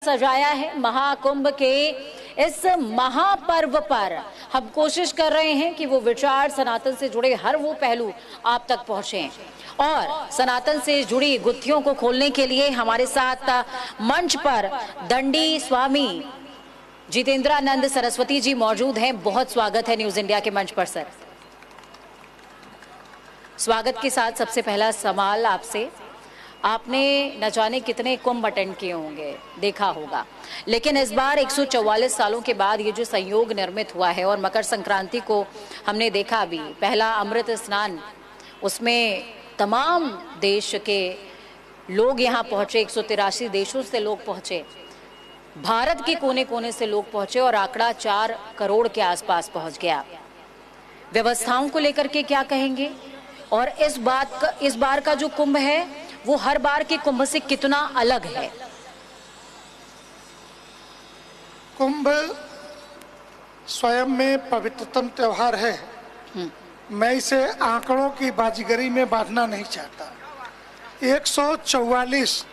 सजाया है महाकुंभ के इस महापर्व पर हम कोशिश कर रहे हैं कि वो विचार सनातन से जुड़े हर वो पहलू आप तक पहुंचे और सनातन से जुड़ी गुत्थियों को खोलने के लिए हमारे साथ मंच पर दंडी स्वामी जितेंद्रानंद सरस्वती जी मौजूद हैं। बहुत स्वागत है न्यूज इंडिया के मंच पर सर। स्वागत के साथ सबसे पहला सवाल आपसे, आपने न जाने कितने कुंभ अटेंड किए होंगे, देखा होगा, लेकिन इस बार 144 सालों के बाद ये जो संयोग निर्मित हुआ है और मकर संक्रांति को हमने देखा भी, पहला अमृत स्नान, उसमें तमाम देश के लोग यहाँ पहुँचे, 183 देशों से लोग पहुँचे, भारत के कोने कोने से लोग पहुँचे और आंकड़ा 4 करोड़ के आसपास पहुँच गया। व्यवस्थाओं को लेकर के क्या कहेंगे और इस बार का जो कुंभ है वो हर बार के कुंभ से कितना अलग है? कुंभ स्वयं में पवित्रतम त्योहार है। मैं इसे आंकड़ों की बाजीगरी में बांधना नहीं चाहता। 144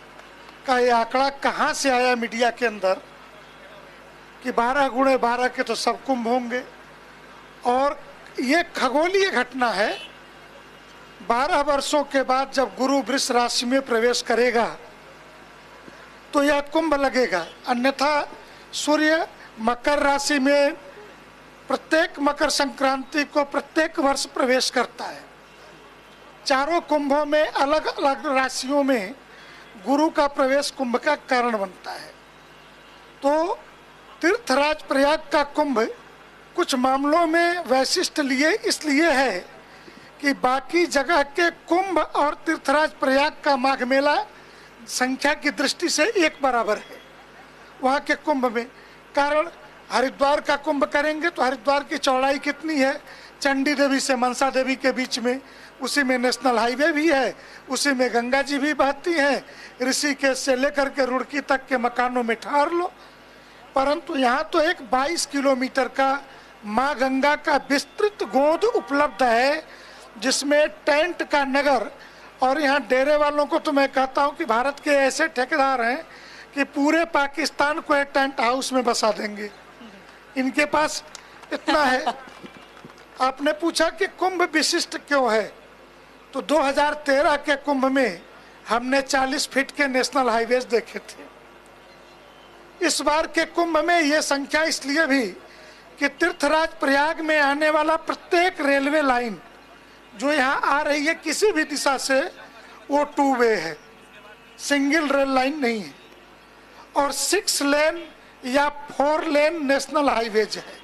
का ये आंकड़ा कहाँ से आया मीडिया के अंदर कि 12 गुणे 12 के तो सब कुंभ होंगे, और ये खगोलीय घटना है। 12 वर्षों के बाद जब गुरु वृष राशि में प्रवेश करेगा तो यह कुंभ लगेगा, अन्यथा सूर्य मकर राशि में प्रत्येक मकर संक्रांति को प्रत्येक वर्ष प्रवेश करता है। चारों कुंभों में अलग अलग राशियों में गुरु का प्रवेश कुंभ का कारण बनता है। तो तीर्थराज प्रयाग का कुंभ कुछ मामलों में वैशिष्ट इसलिए है कि बाकी जगह के कुंभ और तीर्थराज प्रयाग का माघ मेला संख्या की दृष्टि से एक बराबर है वहाँ के कुंभ में। कारण हरिद्वार का कुंभ करेंगे तो हरिद्वार की चौड़ाई कितनी है, चंडी देवी से मनसा देवी के बीच में, उसी में नेशनल हाईवे भी है, उसी में गंगा जी भी बहती हैं, ऋषिकेश से लेकर के रुड़की तक के मकानों में ठहर लो। परंतु यहाँ तो एक 22 किलोमीटर का माँ गंगा का विस्तृत गोद उपलब्ध है, जिसमें टेंट का नगर। और यहाँ डेरे वालों को तो मैं कहता हूँ कि भारत के ऐसे ठेकेदार हैं कि पूरे पाकिस्तान को एक टेंट हाउस में बसा देंगे, इनके पास इतना है। आपने पूछा कि कुंभ विशिष्ट क्यों है, तो 2013 के कुंभ में हमने 40 फीट के नेशनल हाईवेज देखे थे। इस बार के कुंभ में ये संख्या इसलिए भी कि तीर्थराज प्रयाग में आने वाला प्रत्येक रेलवे लाइन जो यहाँ आ रही है किसी भी दिशा से, वो 2 वे है, सिंगल रेल लाइन नहीं है, और 6 लेन या 4 लेन नेशनल हाईवेज है।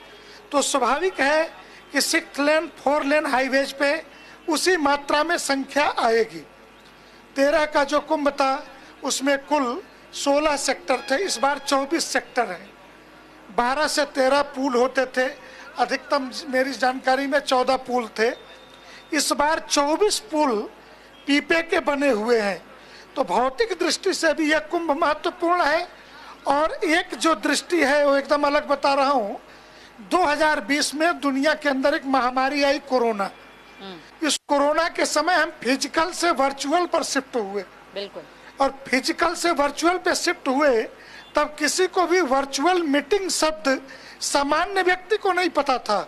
तो स्वाभाविक है कि 6 लेन 4 लेन हाईवेज पे उसी मात्रा में संख्या आएगी। 13 का जो कुंभ था उसमें कुल 16 सेक्टर थे, इस बार 24 सेक्टर हैं। 12 से 13 पुल होते थे, अधिकतम मेरी जानकारी में 14 पुल थे। इस बार 24 पुल पीपे के बने हुए हैं। तो भौतिक दृष्टि से भी यह कुंभ महत्वपूर्ण है। और एक जो दृष्टि है वो एकदम अलग बता रहा हूँ। 2020 में दुनिया के अंदर एक महामारी आई, कोरोना। इस कोरोना के समय हम फिजिकल से वर्चुअल पर शिफ्ट हुए। बिल्कुल। और फिजिकल से वर्चुअल पे शिफ्ट हुए तब किसी को भी वर्चुअल मीटिंग शब्द सामान्य व्यक्ति को नहीं पता था।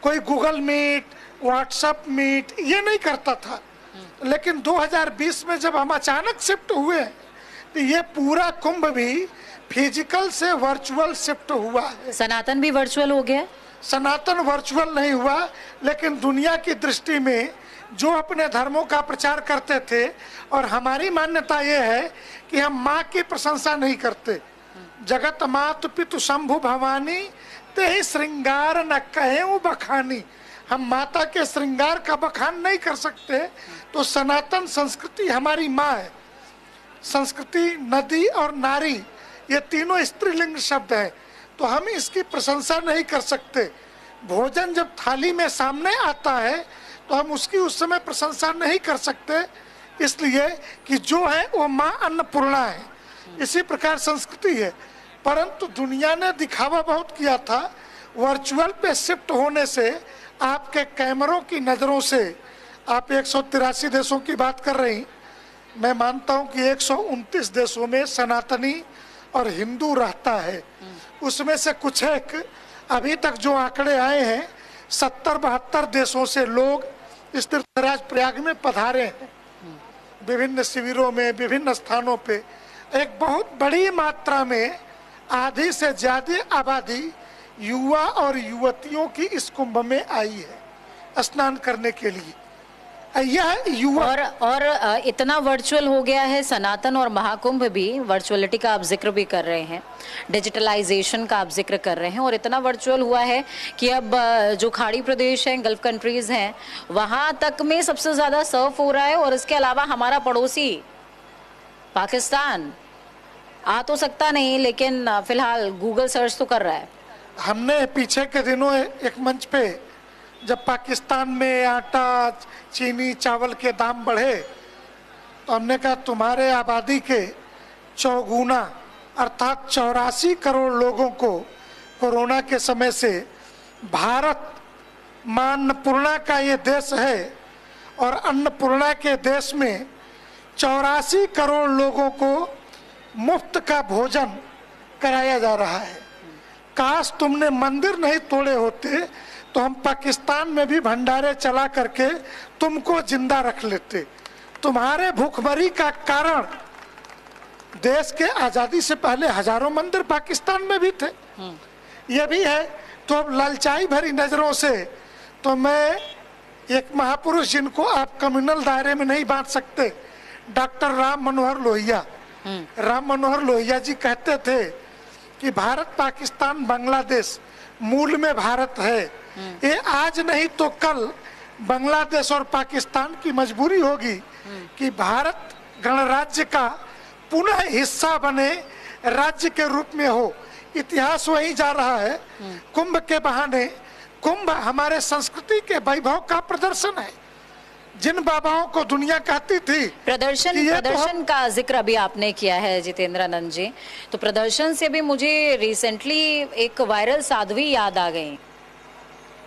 कोई गूगल मीट, व्हाट्सएप मीट ये नहीं करता था। लेकिन 2020 में जब हम अचानक शिफ्ट हुए तो ये पूरा कुंभ भी फिजिकल से वर्चुअल शिफ्ट हुआ है। सनातन भी वर्चुअल हो गया? सनातन वर्चुअल नहीं हुआ, लेकिन दुनिया की दृष्टि में जो अपने धर्मों का प्रचार करते थे, और हमारी मान्यता ये है कि हम माँ की प्रशंसा नहीं करते। जगत मातु पितु शंभु भवानी ते ही श्रृंगार न कहें बखानी। हम माता के श्रृंगार का बखान नहीं कर सकते। तो सनातन संस्कृति हमारी माँ है। संस्कृति, नदी और नारी ये तीनों स्त्रीलिंग शब्द है, तो हम इसकी प्रशंसा नहीं कर सकते। भोजन जब थाली में सामने आता है तो हम उसकी उस समय प्रशंसा नहीं कर सकते, इसलिए कि जो है वो माँ अन्नपूर्णा है। इसी प्रकार संस्कृति है। परंतु दुनिया ने दिखावा बहुत किया था। वर्चुअल पे शिफ्ट होने से आपके कैमरों की नज़रों से, आप 183 देशों की बात कर रही, मैं मानता हूं कि 129 देशों में सनातनी और हिंदू रहता है, उसमें से कुछ एक अभी तक जो आंकड़े आए हैं 70-72 देशों से लोग इस तीर्थराज प्रयाग में पधारे हैं। विभिन्न शिविरों में, विभिन्न स्थानों पे एक बहुत बड़ी मात्रा में आधी से ज्यादा आबादी युवा और युवतियों की इस कुंभ में आई है स्नान करने के लिए। यह युवा और इतना वर्चुअल हो गया है सनातन और महाकुंभ भी, वर्चुअलिटी का आप जिक्र भी कर रहे हैं, डिजिटलाइजेशन का आप जिक्र कर रहे हैं, और इतना वर्चुअल हुआ है कि अब जो खाड़ी प्रदेश हैं, गल्फ कंट्रीज हैं, वहां तक में सबसे ज्यादा सर्फ हो रहा है। और इसके अलावा हमारा पड़ोसी पाकिस्तान आ तो सकता नहीं, लेकिन फिलहाल गूगल सर्च तो कर रहा है। हमने पीछे के दिनों एक मंच पे जब पाकिस्तान में आटा, चीनी, चावल के दाम बढ़े तो हमने कहा तुम्हारे आबादी के चौगुना अर्थात 84 करोड़ लोगों को कोरोना के समय से भारत मां अन्नपूर्णा का ये देश है और अन्नपूर्णा के देश में 84 करोड़ लोगों को मुफ्त का भोजन कराया जा रहा है। काश तुमने मंदिर नहीं तोड़े होते तो हम पाकिस्तान में भी भंडारे चला करके तुमको जिंदा रख लेते। तुम्हारे भूखमरी का कारण देश के आजादी से पहले हजारों मंदिर पाकिस्तान में भी थे, ये भी है। तो अब लालचाई भरी नजरों से तो मैं एक महापुरुष जिनको आप कम्युनल दायरे में नहीं बांट सकते, डॉक्टर राम मनोहर लोहिया, राम मनोहर लोहिया जी कहते थे कि भारत, पाकिस्तान, बांग्लादेश मूल में भारत है। ये आज नहीं तो कल बांग्लादेश और पाकिस्तान की मजबूरी होगी कि भारत गणराज्य का पुनः हिस्सा बने, राज्य के रूप में हो। इतिहास वही जा रहा है। कुंभ के बहाने, कुंभ हमारे संस्कृति के वैभव का प्रदर्शन है। जिन बाबाओं को दुनिया कहती थी प्रदर्शन का जिक्र अभी आपने किया है जितेंद्रानंद जी, तो प्रदर्शन से भी मुझे रिसेंटली एक वायरल साध्वी याद आ गई।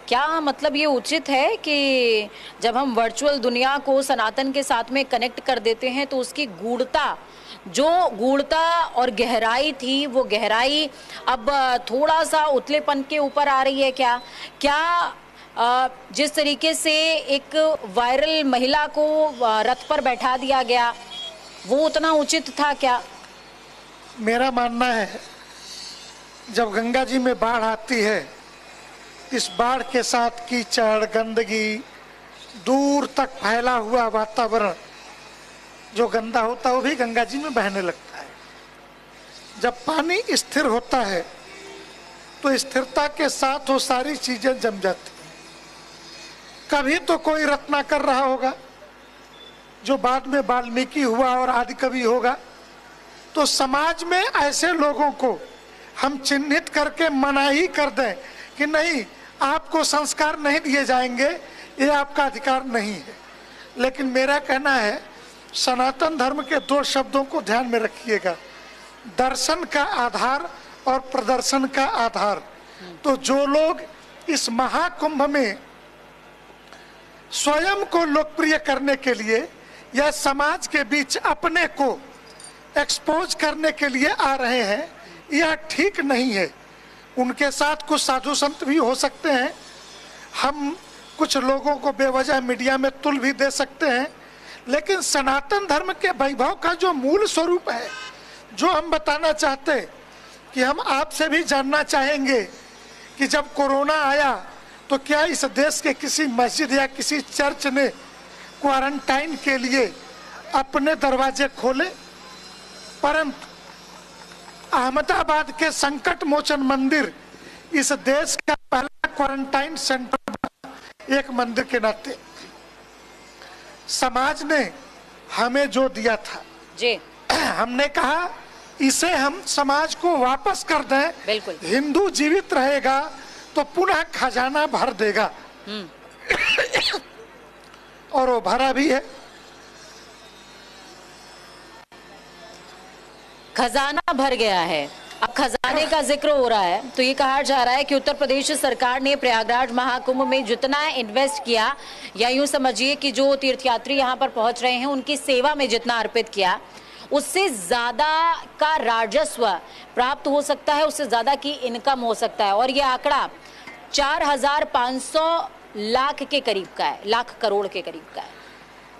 क्या मतलब ये उचित है कि जब हम वर्चुअल दुनिया को सनातन के साथ में कनेक्ट कर देते हैं तो उसकी गूढ़ता और गहराई थी, वो गहराई अब थोड़ा सा उतलेपन के ऊपर आ रही है? क्या जिस तरीके से एक वायरल महिला को रथ पर बैठा दिया गया वो उतना उचित था क्या? मेरा मानना है जब गंगा जी में बाढ़ आती है, इस बाढ़ के साथ कीचड़, गंदगी, दूर तक फैला हुआ वातावरण जो गंदा होता है वो भी गंगा जी में बहने लगता है। जब पानी स्थिर होता है तो स्थिरता के साथ वो सारी चीजें जम जाती हैं। कभी तो कोई रत्ना कर रहा होगा जो बाद में वाल्मीकि हुआ और आदि कवि होगा। तो समाज में ऐसे लोगों को हम चिन्हित करके मनाही कर दें कि नहीं, आपको संस्कार नहीं दिए जाएंगे, ये आपका अधिकार नहीं है। लेकिन मेरा कहना है सनातन धर्म के दो शब्दों को ध्यान में रखिएगा, दर्शन का आधार और प्रदर्शन का आधार। तो जो लोग इस महाकुंभ में स्वयं को लोकप्रिय करने के लिए या समाज के बीच अपने को एक्सपोज करने के लिए आ रहे हैं, यह ठीक नहीं है। उनके साथ कुछ साधु संत भी हो सकते हैं, हम कुछ लोगों को बेवजह मीडिया में तुल भी दे सकते हैं, लेकिन सनातन धर्म के वैभव का जो मूल स्वरूप है, जो हम बताना चाहते कि हम आपसे भी जानना चाहेंगे कि जब कोरोना आया तो क्या इस देश के किसी मस्जिद या किसी चर्च ने क्वारंटाइन के लिए अपने दरवाजे खोले? परंतु अहमदाबाद के संकट मोचन मंदिर इस देश का पहला क्वारंटाइन सेंटर एक मंदिर के नाते समाज ने हमें जो दिया था जी, हमने कहा इसे हम समाज को वापस कर दें। बिल्कुल। हिंदू जीवित रहेगा तो पुनः खजाना भर देगा और वो भरा भी है। खजाना भर गया है। अब खजाने का जिक्र हो रहा है तो ये कहा जा रहा है कि उत्तर प्रदेश सरकार ने प्रयागराज महाकुंभ में जितना इन्वेस्ट किया, या यूं समझिए कि जो तीर्थयात्री यहाँ पर पहुंच रहे हैं उनकी सेवा में जितना अर्पित किया, उससे ज़्यादा का राजस्व प्राप्त हो सकता है, उससे ज़्यादा की इनकम हो सकता है। और ये आंकड़ा 4,500 लाख के करीब का है, लाख करोड़ के करीब का है।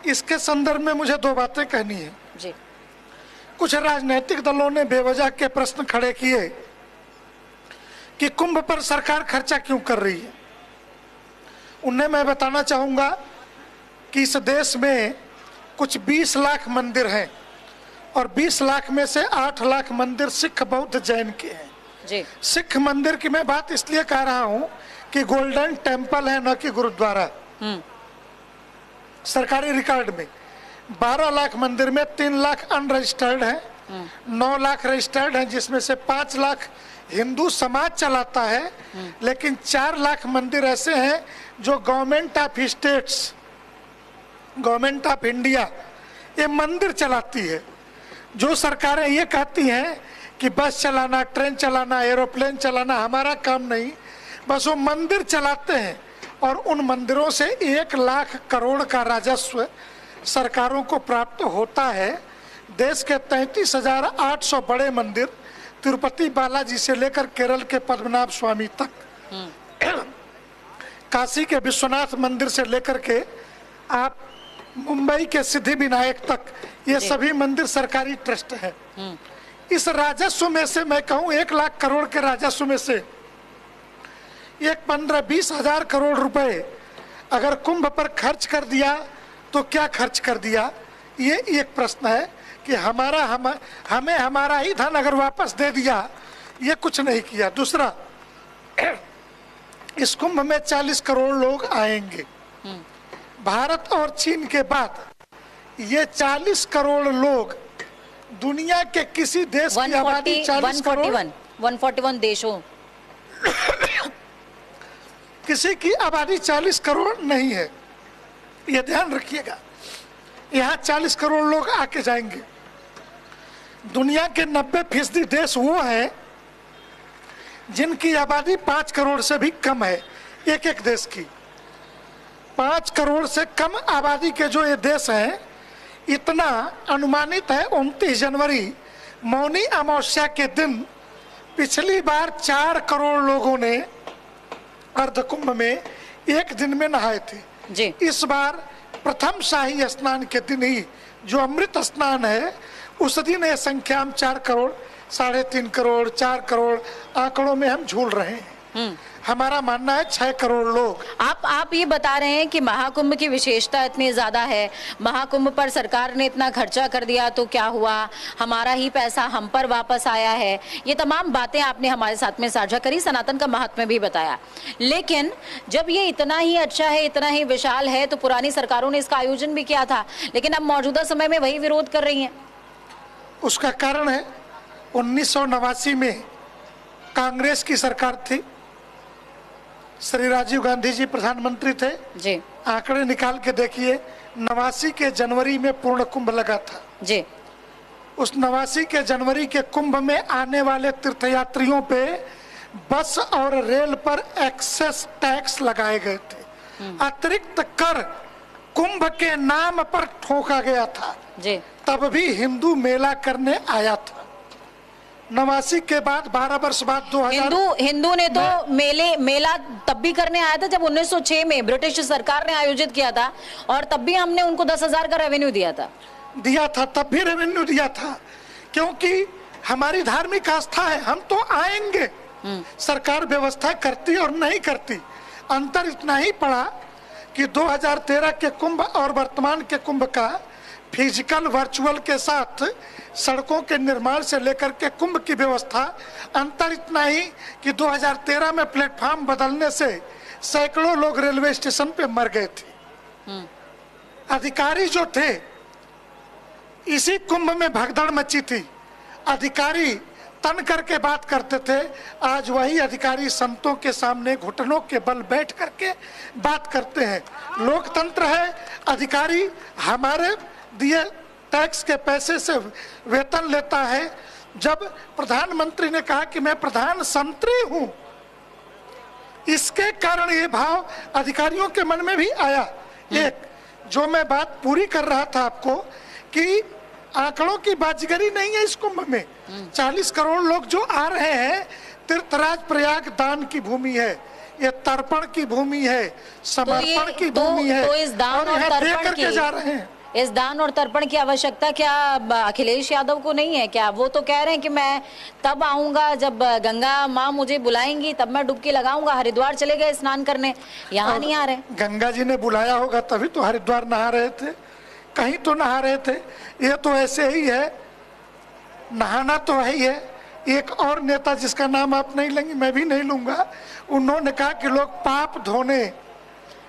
इसके संदर्भ में मुझे दो बातें कहनी है। जी। कुछ राजनीतिक दलों ने बेवजह के प्रश्न खड़े किए कि कुंभ पर सरकार खर्चा क्यों कर रही है। उन्हें मैं बताना चाहूंगा कि इस देश में कुछ 20 लाख मंदिर हैं और 20 लाख में से 8 लाख मंदिर सिख, बौद्ध, जैन के हैं। जी। सिख मंदिर की मैं बात इसलिए कर रहा हूं कि गोल्डन टेम्पल है, न कि गुरुद्वारा। सरकारी रिकॉर्ड में 12 लाख मंदिर में 3 लाख अनरजिस्टर्ड हैं, 9 लाख रजिस्टर्ड हैं, जिसमें से 5 लाख हिंदू समाज चलाता है, लेकिन 4 लाख मंदिर ऐसे हैं जो government of states, government of India ये मंदिर चलाती है। जो सरकारें ये कहती हैं कि बस चलाना, ट्रेन चलाना, एरोप्लेन चलाना हमारा काम नहीं, बस वो मंदिर चलाते हैं और उन मंदिरों से 1 लाख करोड़ का राजस्व सरकारों को प्राप्त होता है। देश के 33,800 बड़े मंदिर, तिरुपति बालाजी से लेकर केरल के पद्मनाभ स्वामी तक, काशी के विश्वनाथ मंदिर से लेकर के आप मुंबई के सिद्धि विनायक तक, ये सभी मंदिर सरकारी ट्रस्ट है। इस राजस्व में से मैं कहूं 1 लाख करोड़ के राजस्व में से 15-20 हजार करोड़ रुपए अगर कुंभ पर खर्च कर दिया तो क्या खर्च कर दिया, ये एक प्रश्न है कि हमें हमारा ही धन अगर वापस दे दिया, ये कुछ नहीं किया। दूसरा, इस कुंभ में 40 करोड़ लोग आएंगे। भारत और चीन के बाद ये 40 करोड़ लोग दुनिया के किसी देश की आबादी 141 देशों किसी की आबादी 40 करोड़ नहीं है, ये ध्यान रखिएगा। यहाँ 40 करोड़ लोग आके जाएंगे। दुनिया के 90% देश वो हैं जिनकी आबादी 5 करोड़ से भी कम है। एक देश की 5 करोड़ से कम आबादी के जो ये देश हैं, इतना अनुमानित है 29 जनवरी मौनी अमावस्या के दिन पिछली बार 4 करोड़ लोगों ने अर्धकुंभ में एक दिन में नहाए थे। जी। इस बार प्रथम शाही स्नान के दिन ही, जो अमृत स्नान है, उस दिन ये संख्या हम 4 करोड़, 3.5 करोड़, 4 करोड़ आंकड़ों में हम झूल रहे हैं। हमारा मानना है 6 करोड़ लोग। आप ये बता रहे हैं कि महाकुंभ की विशेषता इतनी ज्यादा है, महाकुंभ पर सरकार ने इतना खर्चा कर दिया तो क्या हुआ, हमारा ही पैसा हम पर वापस आया है। ये तमाम बातें आपने हमारे साथ में साझा करी, सनातन का महत्व भी बताया। लेकिन जब ये इतना ही अच्छा है, इतना ही विशाल है, तो पुरानी सरकारों ने इसका आयोजन भी किया था, लेकिन अब मौजूदा समय में वही विरोध कर रही है। उसका कारण है 1989 में कांग्रेस की सरकार थी, श्री राजीव गांधी जी प्रधानमंत्री थे। जी। आंकड़े निकाल के देखिए, 89 के जनवरी में पूर्ण कुंभ लगा था। जी। उस 89 के जनवरी के कुंभ में आने वाले तीर्थयात्रियों पे बस और रेल पर एक्सेस टैक्स लगाए गए थे। अतिरिक्त कर कुंभ के नाम पर ठोका गया था। जी। तब भी हिंदू मेला करने आया था। 89 के बाद 12 वर्ष बाद 2000 हिंदू ने तो मेला तब भी करने आया था जब 1906 में ब्रिटिश सरकार ने आयोजित किया था, और तब भी हमने उनको 10,000 का रेवेन्यू दिया था। तब भी रेवेन्यू दिया था, क्योंकि हमारी धार्मिक आस्था है, हम तो आएंगे। सरकार व्यवस्था करती और नहीं करती। अंतर इतना ही पड़ा कि 2013 के कुंभ और वर्तमान के कुंभ का फिजिकल वर्चुअल के साथ सड़कों के निर्माण से लेकर के कुंभ की व्यवस्था, अंतर इतना ही कि 2013 में प्लेटफॉर्म बदलने से सैकड़ों लोग रेलवे स्टेशन पे मर गए थे। अधिकारी जो थे, इसी कुंभ में भगदड़ मची थी। अधिकारी तन करके बात करते थे, आज वही अधिकारी संतों के सामने घुटनों के बल बैठ करके बात करते हैं। लोकतंत्र है, अधिकारी हमारे दिए टैक्स के पैसे से वेतन लेता है। जब प्रधानमंत्री ने कहा कि मैं प्रधान संतरी हूं, इसके कारण ये भाव अधिकारियों के मन में भी आया। एक जो मैं बात पूरी कर रहा था आपको कि आंकड़ों की बाजीगरी नहीं है इस कुंभ में। 40 करोड़ लोग जो आ रहे हैं, तीर्थराज प्रयाग दान की भूमि है, ये तर्पण की भूमि है, समर्पण की भूमि है, तो इस दान और और यहाँ दे तर्पण करके जा रहे हैं। इस दान और तर्पण की आवश्यकता क्या अखिलेश यादव को नहीं है क्या? वो तो कह रहे हैं कि मैं तब आऊंगा जब गंगा माँ मुझे बुलाएंगी, तब मैं डुबकी लगाऊंगा। हरिद्वार चले गए स्नान करने, यहाँ नहीं आ रहे। गंगा जी ने बुलाया होगा तभी तो हरिद्वार नहा रहे थे, कहीं तो नहा रहे थे। ये तो ऐसे ही है, नहाना तो है ही है। एक और नेता जिसका नाम आप नहीं लेंगे, मैं भी नहीं लूंगा, उन्होंने कहा कि लोग पाप धोने,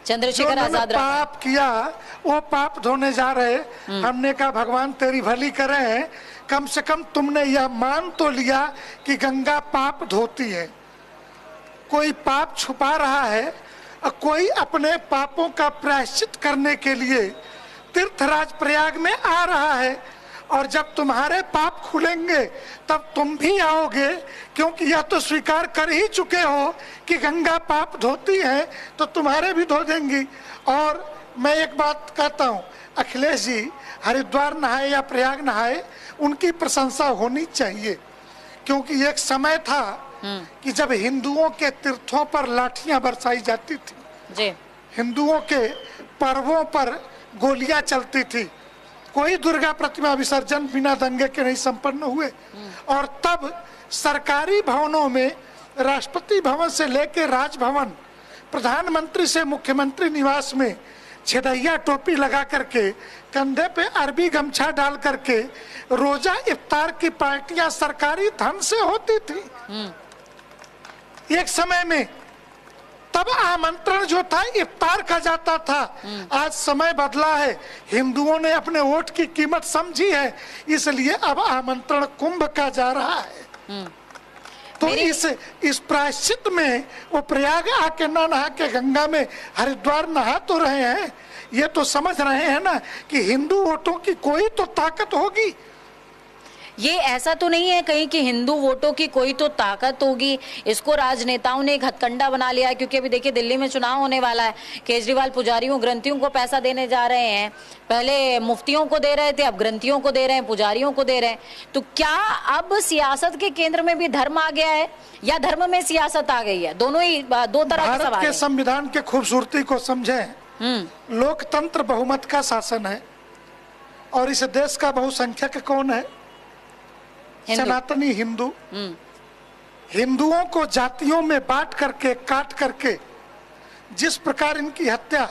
चंद्रशेखर आजाद पाप किया वो पाप धोने जा रहे। हमने कहा भगवान तेरी भली करे, कम से कम तुमने यह मान तो लिया कि गंगा पाप धोती है। कोई पाप छुपा रहा है और कोई अपने पापों का प्रायश्चित करने के लिए तीर्थराज प्रयाग में आ रहा है। और जब तुम्हारे पाप खुलेंगे तब तुम भी आओगे, क्योंकि यह तो स्वीकार कर ही चुके हो कि गंगा पाप धोती है, तो तुम्हारे भी धो देंगी। और मैं एक बात कहता हूँ, अखिलेश जी हरिद्वार नहाए या प्रयाग नहाए, उनकी प्रशंसा होनी चाहिए, क्योंकि एक समय था कि जब हिंदुओं के तीर्थों पर लाठियां बरसाई जाती थी जी, हिंदुओं के पर्वों पर गोलियां चलती थी, कोई दुर्गा प्रतिमा विसर्जन बिना दंगे के नहीं संपन्न हुए। और तब सरकारी भवनों में, राष्ट्रपति भवन से लेकर राजभवन, प्रधानमंत्री से मुख्यमंत्री निवास में छेदैया टोपी लगा करके, कंधे पे अरबी गमछा डाल करके रोजा इफ्तार की पार्टियां सरकारी धन से होती थी एक समय में। तब आमंत्रण जो था इफ्तार का जाता था। आज समय बदला है, हिंदुओं ने अपने वोट की कीमत समझी है, इसलिए अब आमंत्रण कुंभ का जा रहा है। तो इस प्रायश्चित में वो प्रयाग आके ना नहा के गंगा में हरिद्वार नहा तो रहे हैं, ये तो समझ रहे हैं ना कि हिंदू वोटों की कोई तो ताकत होगी। ये ऐसा तो नहीं है कहीं कि हिंदू वोटों की कोई तो ताकत होगी। इसको राजनेताओं ने एक हथकंडा बना लिया है, क्योंकि अभी देखिए दिल्ली में चुनाव होने वाला है। केजरीवाल पुजारियों ग्रंथियों को पैसा देने जा रहे हैं, पहले मुफ्तियों को दे रहे थे, अब ग्रंथियों को दे रहे हैं, पुजारियों को दे रहे हैं। तो क्या अब सियासत के केंद्र में भी धर्म आ गया है या धर्म में सियासत आ गई है? दोनों ही, दो तरह के सवाल भारत के संविधान के खूबसूरती को समझें। लोकतंत्र बहुमत का शासन है, और इस देश का बहुसंख्यक कौन है? सनातनी हिंदू। हिंदुओं को जातियों में बांट करके, काट करके, जिस प्रकार इनकी हत्या,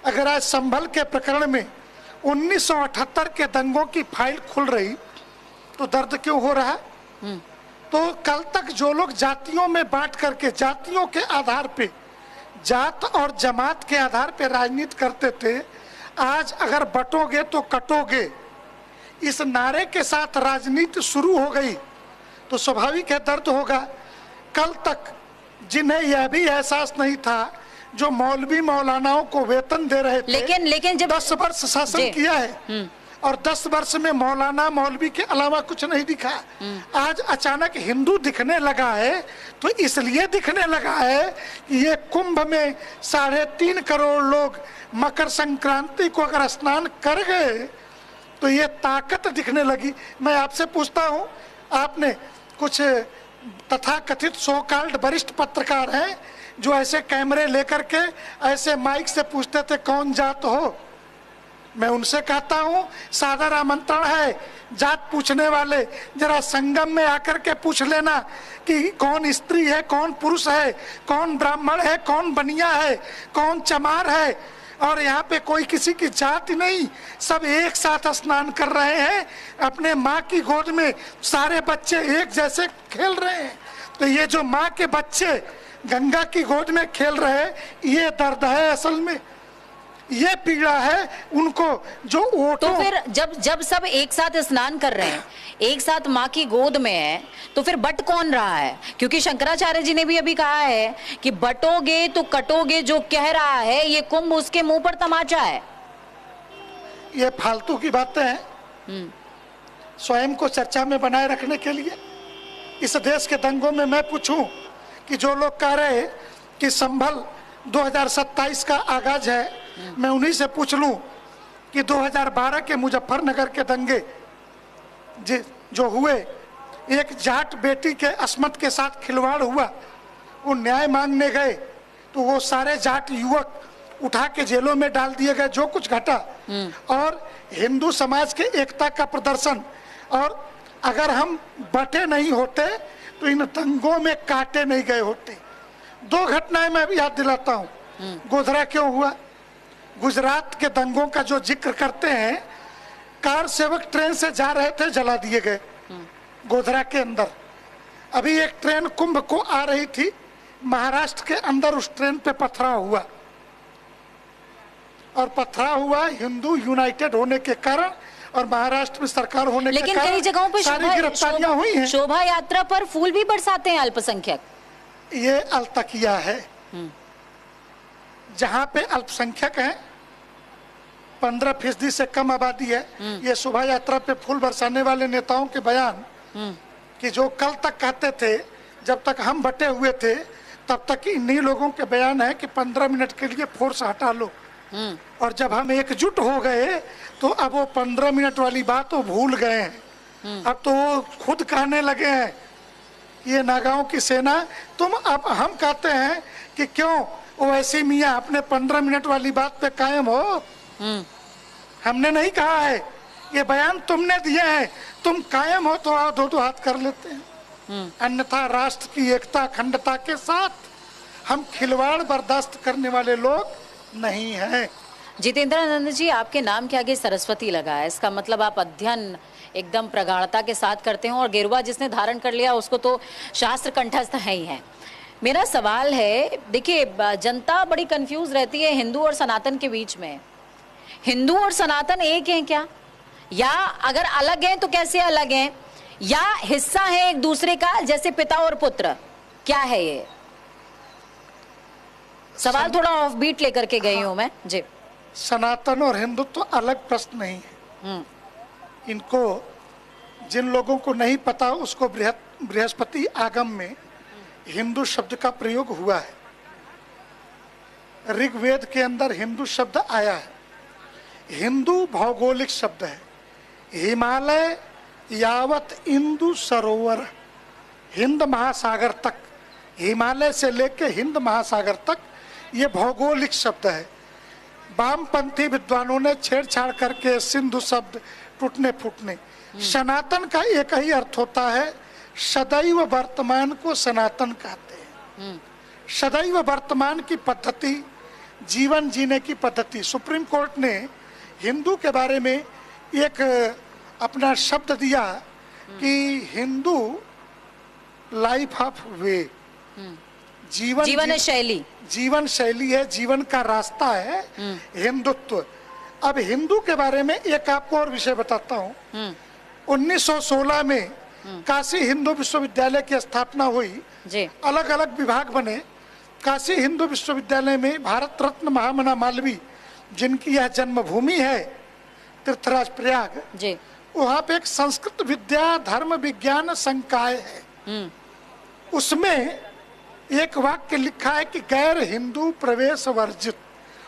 अगर आज संभल के प्रकरण में 1978 के दंगों की फाइल खुल रही तो दर्द क्यों हो रहा? तो कल तक जो लोग जातियों में बांट करके, जातियों के आधार पे, जात और जमात के आधार पे राजनीति करते थे, आज अगर बटोगे तो कटोगे, इस नारे के साथ राजनीति शुरू हो गई तो स्वाभाविक है दर्द होगा। कल तक जिन्हें यह भी एहसास नहीं था, जो मौलवी मौलानाओं को वेतन दे रहे थे, लेकिन जब 10 वर्ष शासन किया है और 10 वर्ष में मौलाना मौलवी के अलावा कुछ नहीं दिखा। आज अचानक हिंदू दिखने लगा है, तो इसलिए दिखने लगा है कि ये कुंभ में 3.5 करोड़ लोग मकर संक्रांति को अगर स्नान कर गए तो ये ताकत दिखने लगी। मैं आपसे पूछता हूँ, आपने कुछ तथाकथित सो कॉल्ड वरिष्ठ पत्रकार हैं जो ऐसे कैमरे लेकर के ऐसे माइक से पूछते थे कौन जात हो? मैं उनसे कहता हूँ सादर आमंत्रण है, जात पूछने वाले जरा संगम में आकर के पूछ लेना कि कौन स्त्री है, कौन पुरुष है, कौन ब्राह्मण है, कौन बनिया है, कौन चमार है। और यहाँ पे कोई किसी की जाति नहीं, सब एक साथ स्नान कर रहे हैं, अपने माँ की गोद में सारे बच्चे एक जैसे खेल रहे हैं। तो ये जो माँ के बच्चे गंगा की गोद में खेल रहे हैं, ये दर्द है असल में, ये पीड़ा है उनको जो वोटों। तो फिर जब सब एक साथ स्नान कर रहे हैं, एक साथ माँ की गोद में है, तो फिर बट कौन रहा है? क्योंकि शंकराचार्य जी ने भी अभी कहा है कि बटोगे तो कटोगे, जो कह रहा है ये कुंभ उसके मुंह पर तमाचा है। ये फालतू की बातें हैं, स्वयं को चर्चा में बनाए रखने के लिए। इस देश के दंगों में मैं पूछूं कि जो लोग कह रहे कि संभल 2027 का आगाज है, मैं उन्हीं से पूछ लूं कि 2012 के मुजफ्फरनगर के दंगे जो हुए, एक जाट बेटी के अस्मत के साथ खिलवाड़ हुआ, वो न्याय मांगने गए तो वो सारे जाट युवक उठा के जेलों में डाल दिए गए, जो कुछ घटा। और हिंदू समाज के एकता का प्रदर्शन, और अगर हम बटे नहीं होते तो इन दंगों में काटे नहीं गए होते। दो घटनाएं मैं भी याद दिलाता हूँ। गोधरा क्यों हुआ? गुजरात के दंगों का जो जिक्र करते हैं, कार सेवक ट्रेन से जा रहे थे, जला दिए गए गोधरा के अंदर। अभी एक ट्रेन कुंभ को आ रही थी, महाराष्ट्र के अंदर उस ट्रेन पे पथराव हुआ, और पथराव हुआ हिंदू यूनाइटेड होने के कारण और महाराष्ट्र में सरकार होने के कारण। लेकिन कई जगहों पर सारी गिरफ्तारियां हुई हैं। शोभा यात्रा पर फूल भी बरसाते हैं अल्पसंख्यक। ये अल्तकिया है, जहां पे अल्पसंख्यक हैं, 15% से कम आबादी है। ये शोभा यात्रा पे फूल बरसाने वाले नेताओं के बयान कि जो कल तक कहते थे जब तक हम बटे हुए थे तब तक इन्हीं लोगों के बयान है कि 15 मिनट के लिए फोर्स हटा लो, और जब हम एकजुट हो गए तो अब वो 15 मिनट वाली बात वो भूल गए हैं। अब तो वो खुद कहने लगे हैं ये नागाओं की सेना तुम। अब हम कहते हैं कि क्यों ओवैसी मियाँ अपने 15 मिनट वाली बात पे कायम हो? हमने नहीं कहा है, ये बयान तुमने दिए हैं। तुम कायम हो तो आओ, दो हाथ कर लेते हैं। अन्यथा राष्ट्र की एकता अखंडता के साथ हम खिलवाड़ बर्दाश्त करने वाले लोग नहीं हैं। जितेंद्र आनंद जी, आपके नाम के आगे सरस्वती लगा है, इसका मतलब आप अध्ययन एकदम प्रगाढ़ता के साथ करते हो, और गेरुआ जिसने धारण कर लिया उसको तो शास्त्र कंठस्थ है ही है। मेरा सवाल है, देखिए जनता बड़ी कंफ्यूज रहती है हिंदू और सनातन के बीच में। हिंदू और सनातन एक हैं क्या? या अगर अलग हैं तो कैसे अलग हैं? या हिस्सा है एक दूसरे का, जैसे पिता और पुत्र? क्या है ये सवाल? थोड़ा ऑफ बीट लेकर के गई हूं मैं जी। सनातन और हिंदुत्व तो अलग प्रश्न नहीं है। इनको जिन लोगों को नहीं पता, उसको बृहस्पति आगम में हिंदू शब्द का प्रयोग हुआ है। ऋग्वेद के अंदर हिंदू शब्द आया है। हिंदू भौगोलिक शब्द है। हिमालय यावत इंदु सरोवर, हिंद महासागर तक, हिमालय से लेके हिंद महासागर तक, ये भौगोलिक शब्द है। वामपंथी विद्वानों ने छेड़छाड़ करके सिंधु शब्द टूटने फूटने। सनातन का एक ही अर्थ होता है, सदैव वर्तमान को सनातन कहते हैं। सदैव वर्तमान की पद्धति, जीवन जीने की पद्धति। सुप्रीम कोर्ट ने हिंदू के बारे में एक अपना शब्द दिया कि हिंदू लाइफ ऑफ वे, जीवन शैली, जीवन शैली है, जीवन का रास्ता है हिंदुत्व। अब हिंदू के बारे में एक आपको और विषय बताता हूँ। 1916 में काशी हिंदू विश्वविद्यालय की स्थापना हुई जी। अलग अलग विभाग बने। काशी हिंदू विश्वविद्यालय में भारत रत्न महामना मालवीय, जिनकी यह जन्मभूमि है तीर्थराज प्रयाग जी, वहाँ पे एक संस्कृत विद्या धर्म विज्ञान संकाय है। उसमें एक वाक्य लिखा है कि गैर हिंदू प्रवेश वर्जित।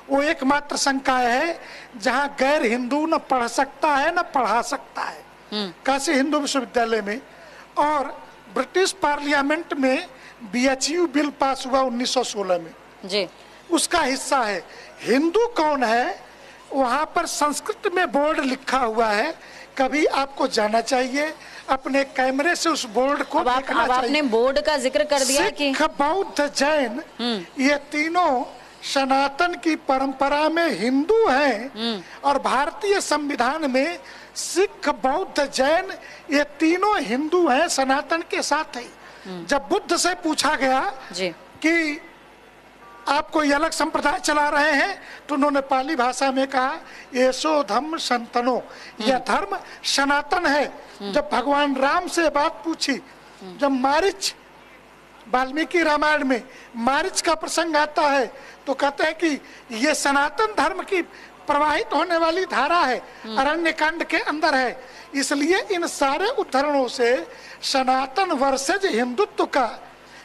वो एकमात्र संकाय है जहाँ गैर हिंदू न पढ़ सकता है न पढ़ा सकता है, काशी हिंदू विश्वविद्यालय में। और ब्रिटिश पार्लियामेंट में BHU बिल पास हुआ 1916 में जी, उसका हिस्सा है। हिंदू कौन है वहाँ पर संस्कृत में बोर्ड लिखा हुआ है, कभी आपको जाना चाहिए, अपने कैमरे से उस बोर्ड को देखना चाहिए। आपने बोर्ड का जिक्र कर दिया कि सिख बौद्ध जैन ये तीनों सनातन की परंपरा में हिंदू हैं, और भारतीय संविधान में सिख बौद्ध जैन ये तीनों हिंदू हैं, सनातन के साथ ही। जब बुद्ध से पूछा गया जी कि आप कोई अलग संप्रदाय चला रहे हैं, तो उन्होंने पाली भाषा में कहा येसो धम्म सनातनो, यह धर्म सनातन है। जब भगवान राम से बात पूछी, जब मारिच, वाल्मीकि रामायण में मारिच का प्रसंग आता है, तो कहते हैं कि ये सनातन धर्म की प्रवाहित होने वाली धारा है, अरण्य कांड के अंदर है। इसलिए इन सारे उदाहरणों से सनातन वर्सेज हिंदुत्व का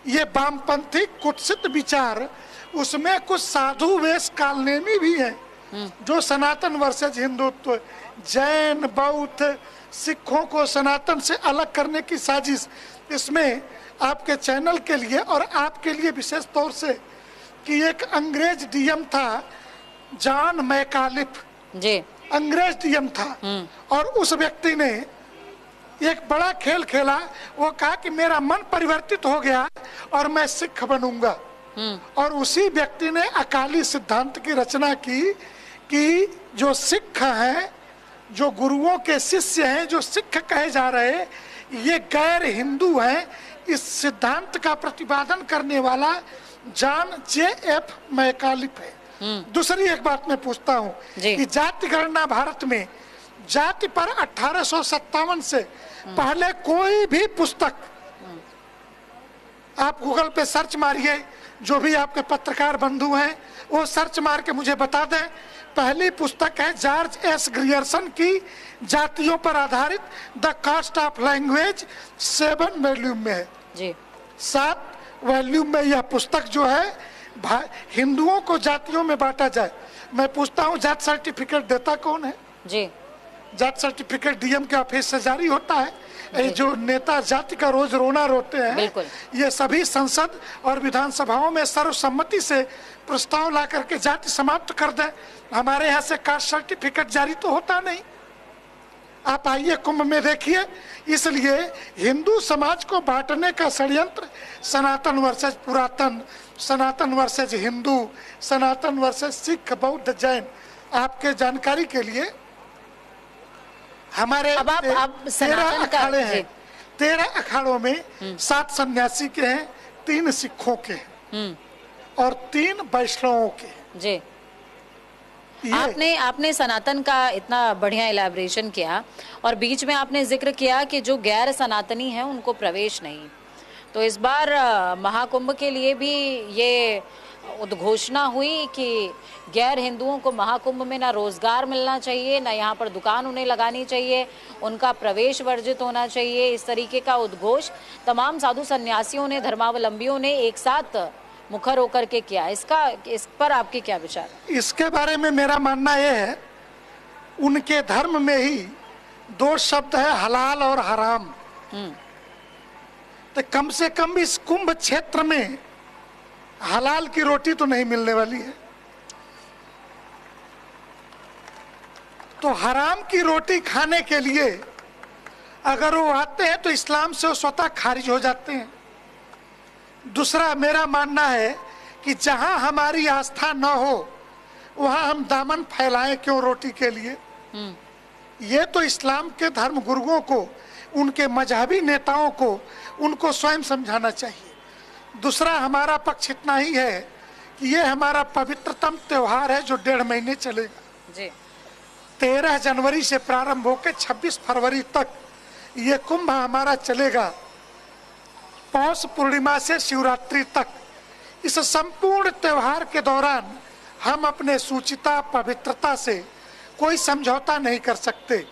ये वामपंथी कुत्सित विचार, उसमें कुछ साधु वेश कालनेमी भी है। जो सनातन वर्सेज हिंदुत्व, जैन, बौद्ध, सिखों को सनातन से अलग करने की साजिश, इसमें आपके चैनल के लिए और आपके लिए विशेष तौर से कि एक अंग्रेज डीएम था जॉन मैकालिफ जी, अंग्रेज डीएम था, और उस व्यक्ति ने एक बड़ा खेल खेला। वो कहा कि मेरा मन परिवर्तित हो गया और मैं सिख बनूंगा, और उसी व्यक्ति ने अकाली सिद्धांत की रचना की कि जो सिख हैं, जो गुरुओं के शिष्य हैं, जो सिख कहे जा रहे, ये गैर हिंदू हैं। इस सिद्धांत का प्रतिपादन करने वाला जॉन जे.एफ. मैकालिफ है। दूसरी एक बात मैं पूछता हूँ कि जाति गणना भारत में जाति पर 1857 से पहले कोई भी पुस्तक, आप गूगल पे सर्च मारिए, जो भी आपके पत्रकार बंधु हैं वो सर्च मार के मुझे बता दें। पहली पुस्तक है जॉर्ज एस ग्रियर्सन की जातियों पर आधारित the caste of language, 7 volume में है जी। 7 वॉल्यूम में यह पुस्तक जो है हिंदुओं को जातियों में बांटा जाए। मैं पूछता हूँ जात सर्टिफिकेट देता कौन है जी? जात सर्टिफिकेट डीएम के ऑफिस से जारी होता है। ये जो नेता जाति का रोज रोना रोते हैं, ये सभी संसद और विधानसभाओं में सर्वसम्मति से प्रस्ताव ला करके जाति समाप्त कर दें। हमारे यहाँ से कास्ट सर्टिफिकेट जारी तो होता नहीं। आप आइए कुंभ में देखिए। इसलिए हिंदू समाज को बांटने का षड्यंत्र सनातन वर्सेज पुरातन, सनातन वर्सेज हिंदू, सनातन वर्सेज सिख, बौद्ध, जैन। आपके जानकारी के लिए हमारे अब आप 13 अखाड़े हैं। 13 अखाड़ों में 7 सन्यासी के हैं, 3 सिखों के हैं और 3 वैष्णवों के जी। आपने सनातन का इतना बढ़िया इलैबोरेशन किया और बीच में आपने जिक्र किया कि जो गैर सनातनी हैं उनको प्रवेश नहीं। तो इस बार महाकुंभ के लिए भी ये उद्घोषणा हुई कि गैर हिंदुओं को महाकुंभ में ना रोजगार मिलना चाहिए, ना यहाँ पर दुकान उन्हें लगानी चाहिए, उनका प्रवेश वर्जित होना चाहिए। इस तरीके का उद्घोष तमाम साधु सन्यासियों ने, धर्मावलंबियों ने एक साथ मुखर होकर के किया। इस पर आपके क्या विचार? इसके बारे में मेरा मानना यह है, उनके धर्म में ही 2 शब्द है, हलाल और हराम। तो कम से कम इस कुंभ क्षेत्र में हलाल की रोटी तो नहीं मिलने वाली है, तो हराम की रोटी खाने के लिए अगर वो आते हैं तो इस्लाम से वो स्वतः खारिज हो जाते हैं। दूसरा मेरा मानना है कि जहां हमारी आस्था न हो वहां हम दामन फैलाएं क्यों रोटी के लिए? ये तो इस्लाम के धर्म गुरुओं को, उनके मजहबी नेताओं को, उनको स्वयं समझाना चाहिए। दूसरा हमारा पक्ष इतना ही है कि ये हमारा पवित्रतम त्योहार है जो 1.5 महीने चलेगा जी। 13 जनवरी से प्रारंभ होकर 26 फरवरी तक ये कुंभ हमारा चलेगा, पौष पूर्णिमा से शिवरात्रि तक। इस संपूर्ण त्योहार के दौरान हम अपने सुचिता, पवित्रता से कोई समझौता नहीं कर सकते।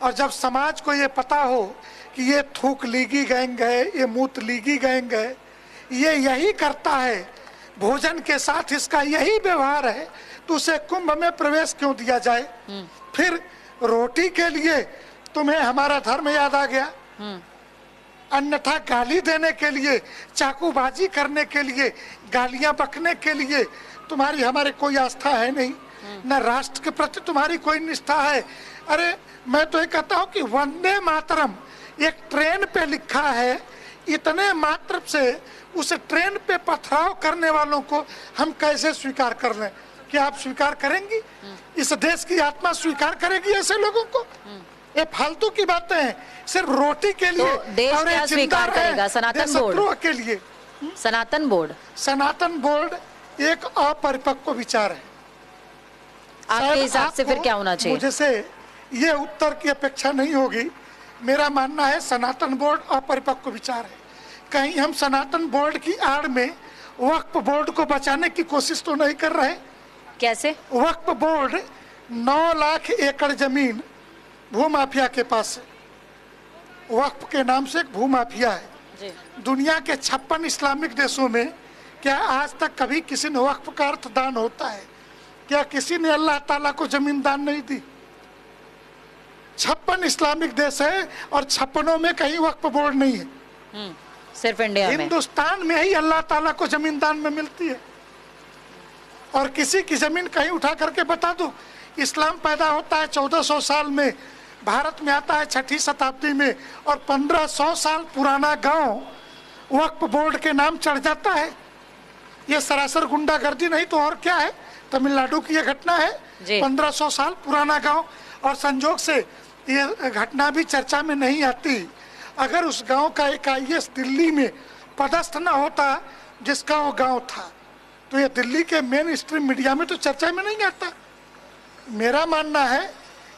और जब समाज को ये पता हो कि ये थूक लीगी गैंग है, ये मूत लीगी गैंग है, ये यही करता है, भोजन के साथ इसका यही व्यवहार है, तो उसे कुंभ में प्रवेश क्यों दिया जाए? फिर रोटी के लिए तुम्हें हमारा धर्म याद आ गया, अन्यथा गाली देने के लिए, चाकूबाजी करने के लिए, गालियां बकने के लिए तुम्हारी हमारे कोई आस्था है नहीं, न राष्ट्र के प्रति तुम्हारी कोई निष्ठा है। अरे मैं तो ये कहता हूँ कि वंदे मातरम एक ट्रेन पे लिखा है, इतने मात्र से उस ट्रेन पे पथराव करने वालों को हम कैसे स्वीकार कर लें? क्या आप स्वीकार करेंगी? इस देश की आत्मा स्वीकार करेगी ऐसे लोगों को? ये फालतू की बातें हैं, सिर्फ रोटी के लिए। तो देश और क्या स्वीकार करेगा? सनातन बोर्ड के लिए। सनातन बोर्ड एक अपरिपक्व विचार है। आपके हिसाब से फिर क्या होना चाहिए? मुझे से ये उत्तर की अपेक्षा नहीं होगी। मेरा मानना है सनातन बोर्ड अपरिपक्व विचार है। कहीं हम सनातन बोर्ड की आड़ में वक्फ बोर्ड को बचाने की कोशिश तो नहीं कर रहे? कैसे? वक्फ बोर्ड 9 लाख एकड़ जमीन भूमाफिया के पास है। वक्फ के नाम से एक भूमाफिया है जी। दुनिया के 56 इस्लामिक देशों में क्या आज तक कभी किसी ने वक्फ का अर्थ दान होता है? क्या किसी ने अल्लाह ताला को जमीन दान नहीं दी? 56 इस्लामिक देश है और 56 में कहीं वक्फ बोर्ड नहीं है। सिर्फ इंडिया में, हिंदुस्तान में ही अल्लाह ताला को जमीन दान में मिलती है। और किसी की जमीन कहीं उठा करके बता दो। इस्लाम पैदा होता है 1400 साल में, भारत में आता है 6ठी शताब्दी में, और 1500 साल पुराना गांव वक्फ बोर्ड के नाम चढ़ जाता है। ये सरासर गुंडागर्दी नहीं तो और क्या है? तमिलनाडु की ये घटना है, 1500 साल पुराना गांव, और संजोग से ये घटना भी चर्चा में नहीं आती। अगर उस गांव का एक IAS दिल्ली में पदस्थ न होता जिसका वो गांव था, तो ये दिल्ली के मेन स्ट्रीम मीडिया में तो चर्चा में नहीं आता। मेरा मानना है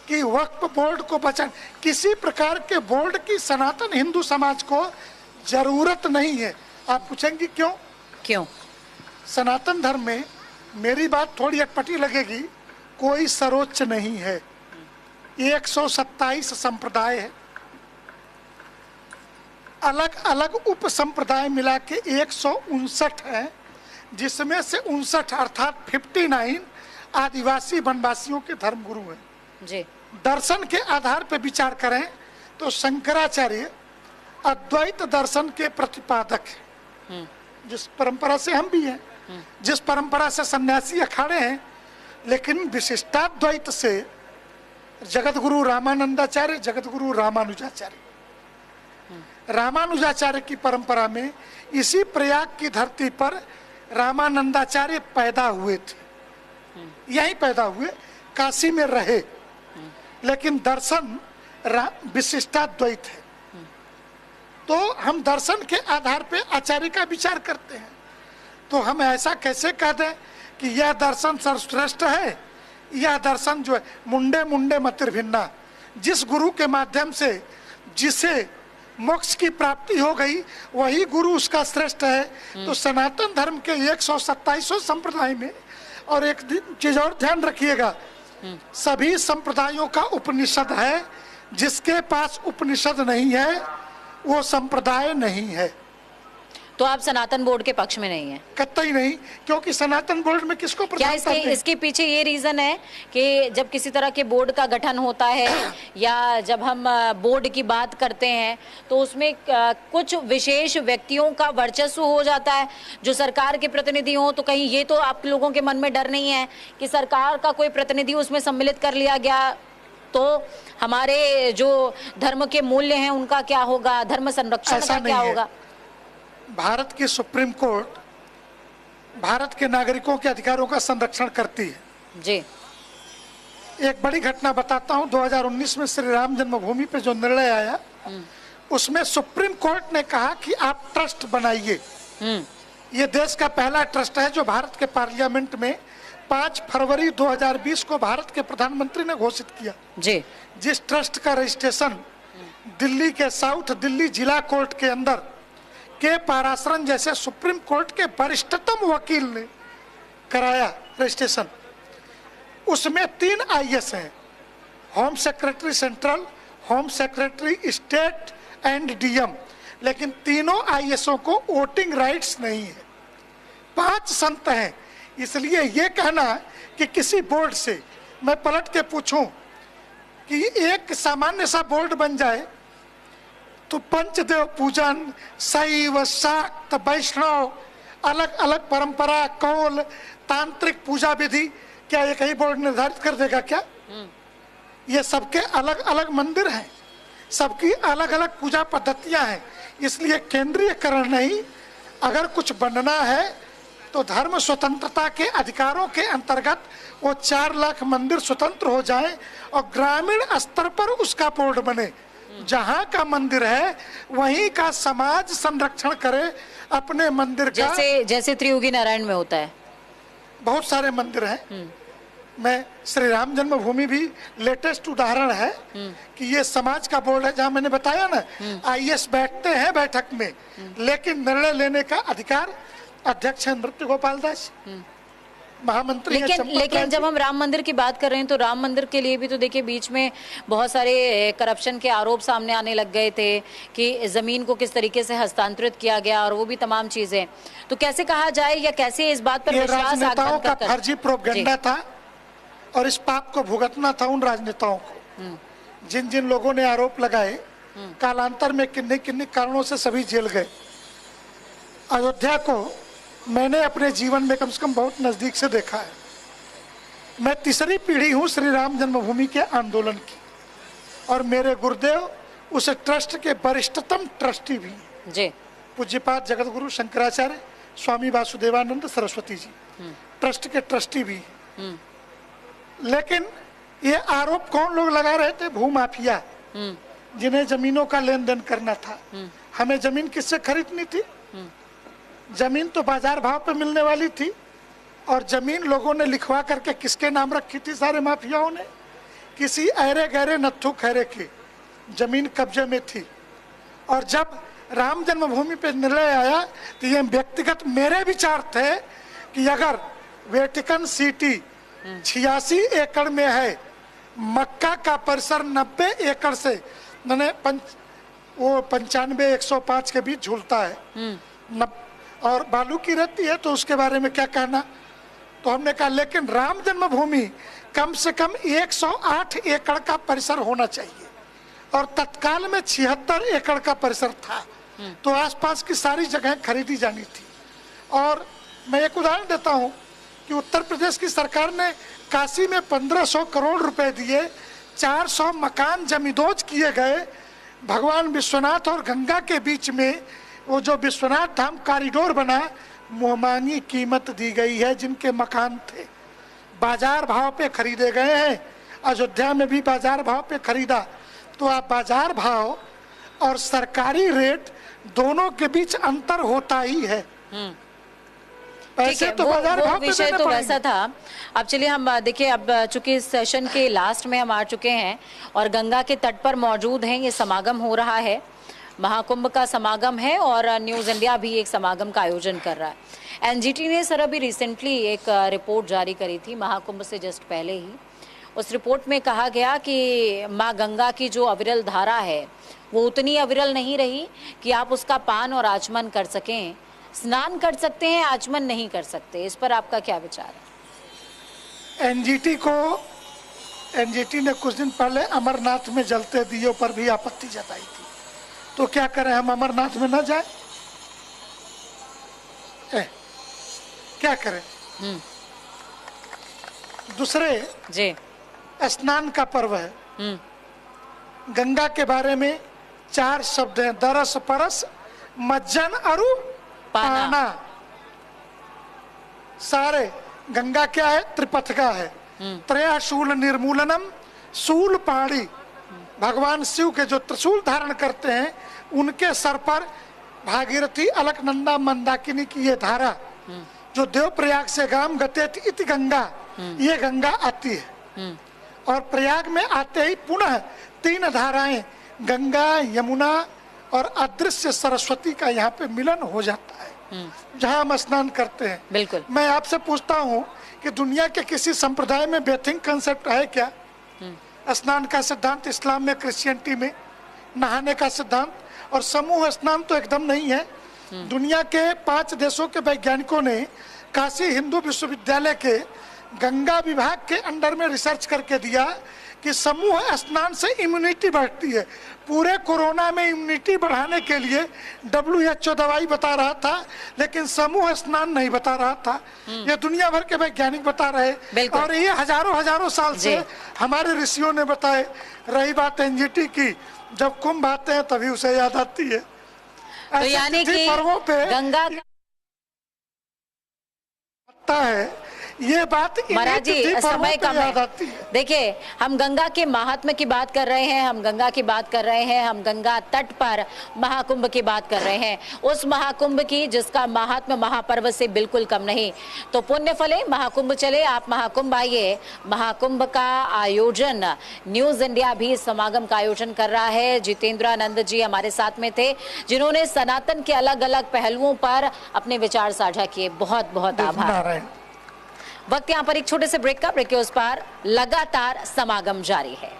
कि वक्फ बोर्ड को बचाने, किसी प्रकार के बोर्ड की सनातन हिंदू समाज को जरूरत नहीं है। आप पूछेंगे क्यों? क्यों? सनातन धर्म में, मेरी बात थोड़ी अटपटी लगेगी, कोई सर्वोच्च नहीं है। 127 संप्रदाय है, अलग अलग उप संप्रदाय मिला के 159 है, जिसमें से 59 अर्थात 59 आदिवासी वनवासियों के धर्मगुरु हैं जी। दर्शन के आधार पर विचार करें तो शंकराचार्य अद्वैत दर्शन के प्रतिपादक हैं, जिस परंपरा से हम भी हैं, जिस परंपरा से सन्यासी अखाड़े हैं, लेकिन विशिष्टाद्वैत से जगत गुरु रामानंदाचार्य, जगत गुरु रामानुजाचार्य, रामानुजाचार्य की परंपरा में इसी प्रयाग की धरती पर रामानंदाचार्य पैदा हुए थे, यहीं पैदा हुए, काशी में रहे, लेकिन दर्शन विशिष्टाद्वैत है। तो हम दर्शन के आधार पे आचार्य का विचार करते हैं। तो हम ऐसा कैसे कह दें कि यह दर्शन सर्वश्रेष्ठ है? यह दर्शन जो है मुंडे मुंडे मतिर्भिन्ना, जिस गुरु के माध्यम से जिसे मोक्ष की प्राप्ति हो गई वही गुरु उसका श्रेष्ठ है। तो सनातन धर्म के 127 संप्रदाय में, और एक चीज और ध्यान रखिएगा, सभी संप्रदायों का उपनिषद है। जिसके पास उपनिषद नहीं है वो संप्रदाय नहीं है। तो आप सनातन बोर्ड के पक्ष में नहीं है? कतई नहीं, क्योंकि सनातन बोर्ड में किसको क्या इसके पीछे ये रीजन है कि जब किसी तरह के बोर्ड का गठन होता है या जब हम बोर्ड की बात करते हैं तो उसमें कुछ विशेष व्यक्तियों का वर्चस्व हो जाता है जो सरकार के प्रतिनिधि हो, तो कहीं ये तो आप लोगों के मन में डर नहीं है कि सरकार का कोई प्रतिनिधि उसमें सम्मिलित कर लिया गया तो हमारे जो धर्म के मूल्य हैं उनका क्या होगा, धर्म संरक्षण का क्या होगा? भारत की सुप्रीम कोर्ट भारत के नागरिकों के अधिकारों का संरक्षण करती है जी। एक बड़ी घटना बताता हूं, 2019 में श्री राम जन्मभूमि पे जो निर्णय आया उसमें सुप्रीम कोर्ट ने कहा कि आप ट्रस्ट बनाइए। ये देश का पहला ट्रस्ट है जो भारत के पार्लियामेंट में 5 फरवरी 2020 को भारत के प्रधानमंत्री ने घोषित किया जी। जिस ट्रस्ट का रजिस्ट्रेशन दिल्ली के साउथ दिल्ली जिला कोर्ट के अंदर के पाराशरन जैसे सुप्रीम कोर्ट के वरिष्ठतम वकील ने कराया रजिस्ट्रेशन, उसमें 3 IAS हैं, home secretary central, home secretary state and DM, लेकिन तीनों IASों को वोटिंग राइट्स नहीं है। 5 संत हैं। इसलिए ये कहना कि किसी बोर्ड से मैं पलट के पूछूं कि एक सामान्य सा बोर्ड बन जाए तो पंचदेव पूजन, शैव, शाक्त, वैष्णव, अलग अलग परंपरा, कौल, तांत्रिक पूजा विधि, क्या एक ही बोर्ड निर्धारित कर देगा क्या? ये सबके अलग अलग मंदिर हैं, सबकी अलग अलग पूजा पद्धतियां हैं। इसलिए केंद्रीयकरण नहीं, अगर कुछ बनना है तो धर्म स्वतंत्रता के अधिकारों के अंतर्गत वो 4 लाख मंदिर स्वतंत्र हो जाएं और ग्रामीण स्तर पर उसका बोर्ड बने। जहाँ का मंदिर है वहीं का समाज संरक्षण करे अपने मंदिर का। जैसे त्रियुगी नारायण में होता है, बहुत सारे मंदिर हैं। मैं श्री राम जन्मभूमि भी लेटेस्ट उदाहरण है कि ये समाज का बोर्ड है, जहाँ मैंने बताया ना IAS बैठते हैं बैठक में, लेकिन निर्णय लेने का अधिकार अध्यक्ष है नृत्य गोपाल दास, महामंत्री। लेकिन जब हम राम मंदिर की बात कर रहे हैं तो राम मंदिर के लिए भी तो देखिए बीच में बहुत सारे करप्शन के आरोप सामने आने लग गए थे कि जमीन को किस तरीके से हस्तांतरित किया गया और वो भी तमाम चीजें। तो कैसे कहा जाए या कैसे इस बात पर विश्वास राजनेताओं का फर्जी प्रोपेगेंडा था और इस पाप को भुगतना था उन राजनेताओं को जिन जिन लोगों ने आरोप लगाए। कालांतर में किन्हीं किन्हीं कारणों से सभी जेल गए। अयोध्या को मैंने अपने जीवन में कम से कम बहुत नजदीक से देखा है। मैं तीसरी पीढ़ी हूँ श्री राम जन्मभूमि के आंदोलन की, और मेरे गुरुदेव उस ट्रस्ट के वरिष्ठतम ट्रस्टी भी जी, पूज्यपाद जगत गुरु शंकराचार्य स्वामी वासुदेवानंद सरस्वती जी ट्रस्ट के ट्रस्टी भी। लेकिन ये आरोप कौन लोग लगा रहे थे? भूमाफिया, जिन्हें जमीनों का लेन देन करना था। हमें जमीन किससे खरीदनी थी? जमीन तो बाजार भाव पे मिलने वाली थी, और जमीन लोगों ने लिखवा करके किसके नाम रखी थी? सारे माफियाओं ने। किसी अरे गहरे नत्थु खैरे की जमीन कब्जे में थी। और जब राम जन्मभूमि पे निर्णय आया तो ये व्यक्तिगत मेरे विचार थे कि अगर वेटिकन सिटी 86 एकड़ में है, मक्का का परिसर 90 एकड़ से मैंने वो 95 105 के बीच झूलता है, और बालू की रहती है, तो उसके बारे में क्या कहना। तो हमने कहा लेकिन राम जन्मभूमि कम से कम 108 एकड़ का परिसर होना चाहिए, और तत्काल में 76 एकड़ का परिसर था। तो आसपास की सारी जगह खरीदी जानी थी। और मैं एक उदाहरण देता हूं कि उत्तर प्रदेश की सरकार ने काशी में 1500 करोड़ रुपए दिए, 400 मकान जमींदोज किए गए। भगवान विश्वनाथ और गंगा के बीच में वो जो विश्वनाथ धाम कॉरिडोर बना, मुहमांगी कीमत दी गई है। जिनके मकान थे बाजार भाव पे खरीदे गए हैं। अयोध्या में भी बाजार भाव पे खरीदा। तो आप बाजार भाव और सरकारी रेट दोनों के बीच अंतर होता ही है। पैसे तो बाजार भाव पे विषय तो वैसा था। अब चलिए हम देखिए, अब चूंकि इस सेशन के लास्ट में हम आ चुके हैं और गंगा के तट पर मौजूद हैं। ये समागम हो रहा है, महाकुंभ का समागम है, और न्यूज़ इंडिया भी एक समागम का आयोजन कर रहा है। एनजीटी ने सर अभी रिसेंटली एक रिपोर्ट जारी करी थी महाकुंभ से जस्ट पहले ही। उस रिपोर्ट में कहा गया कि माँ गंगा की जो अविरल धारा है वो उतनी अविरल नहीं रही कि आप उसका पान और आचमन कर सकें। स्नान कर सकते हैं, आचमन नहीं कर सकते। इस पर आपका क्या विचार है? एनजीटी ने कुछ दिन पहले अमरनाथ में जलते दियों पर भी आपत्ति जताई थी। तो क्या करें, हम अमरनाथ में न जाए? क्या करें? दूसरे जी, स्नान का पर्व है। गंगा के बारे में 4 शब्द हैं, दरस परस मज्जन अरु पाना। सारे गंगा क्या है? त्रिपथगा है। त्रया शूल निर्मूलनम शूल पाणी। भगवान शिव के जो त्रिशूल धारण करते हैं उनके सर पर भागीरथी अलकनंदा मंदाकिनी की ये धारा जो देव प्रयाग से गाम गते इति गंगा, ये गंगा आती है। और प्रयाग में आते ही पुनः 3 धाराएं गंगा, यमुना और अदृश्य सरस्वती का यहाँ पे मिलन हो जाता है, जहाँ हम स्नान करते हैं। बिल्कुल। मैं आपसे पूछता हूँ कि दुनिया के किसी संप्रदाय में बेथिंग कंसेप्ट है क्या? स्नान का सिद्धांत इस्लाम में, क्रिश्चियनिटी में नहाने का सिद्धांत, और समूह स्नान तो एकदम नहीं है। दुनिया के 5 देशों के वैज्ञानिकों ने काशी हिंदू विश्वविद्यालय के गंगा विभाग के अंडर में रिसर्च करके दिया कि समूह स्नान से इम्यूनिटी बढ़ती है। पूरे कोरोना में इम्यूनिटी बढ़ाने के लिए WHO दवाई बता रहा था, लेकिन समूह स्नान नहीं बता रहा था। ये दुनिया भर के वैज्ञानिक बता रहे, और ये हजारों साल से हमारे ऋषियों ने बताए। रही बात एनजीटी की, जब कुंभ आते हैं तभी उसे याद आती है। तो यानी कि पर्वों पे गंगा है ये बात महाराज जी, समय कम है। देखिए, हम गंगा के महात्म्य की बात कर रहे हैं, हम गंगा की बात कर रहे हैं, हम गंगा तट पर महाकुंभ की बात कर रहे हैं, उस महाकुंभ की जिसका महात्म्य महापर्व से बिल्कुल कम नहीं। तो पुण्य फले महाकुंभ चले, आप महाकुंभ आइए। महाकुंभ का आयोजन न्यूज इंडिया भी समागम का आयोजन कर रहा है। जितेंद्रानंद जी हमारे साथ में थे, जिन्होंने सनातन के अलग अलग पहलुओं पर अपने विचार साझा किए। बहुत बहुत आभार। वक्त यहाँ पर एक छोटे से ब्रेक का, ब्रेक के उस पार लगातार समागम जारी है।